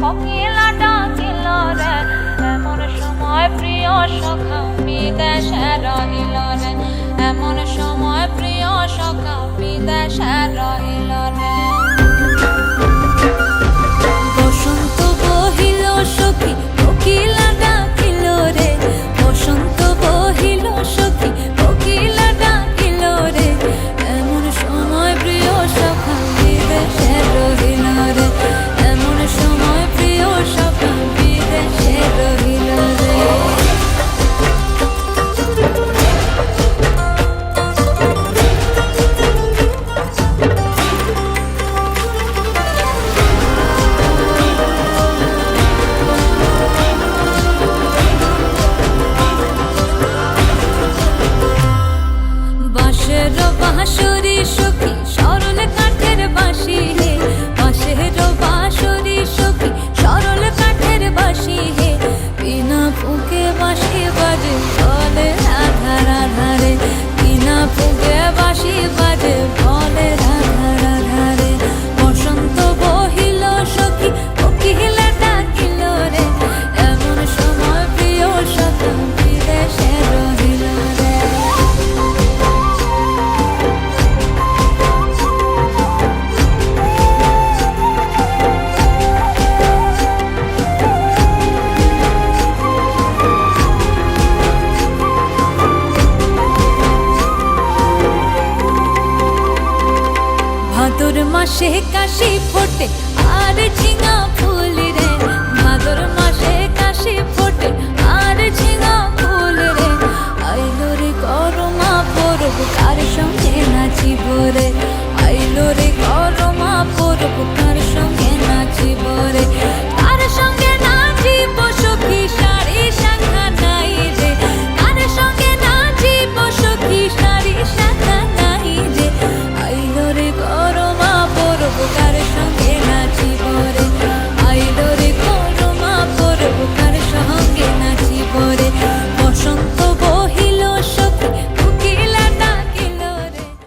কোকিলা ডাকিল রে, এমন সময় প্রিয় সখা বিদেশে রহিল রে, এমন সময় প্রিয় সখা বিদেশে রহিল রে। বসন্ত বহিল সখী কোকিলা ডাকিল রে, বসন্ত বহিল সখী কোকিলা ডাকিল রে, এমন সময় প্রিয় সখা বিদেশে রহিল রে, এমন সময় প্রিয় সখা বিদেশে রহিল রে। বাঁশের বাঁশরি সখী সরল কাঠের বাঁশি হে, বাঁশের বাঁশরি সখী সরল কাঠের বাঁশি হে, বিনা ফুঁকে বাঁশি বাজে বলে রাধা রাধা রে, বিনা ফুঁকে বাঁশি বাজে বলে রাধা রাধা রে। বসন্ত বহিল সখী কোকিলা ডাকিল রে, এমন সময় প্রিয় সখা বিদেশে রহিল রে। ভাদর মাসে কাশি ফোটে আর ঝিঙা ফুল রে, ভাদর মাসে কাশি ফোটে আর ঝিঙা ফুল রে, আইলো রে করমা পরব কার সঙ্গে নাচিব রে,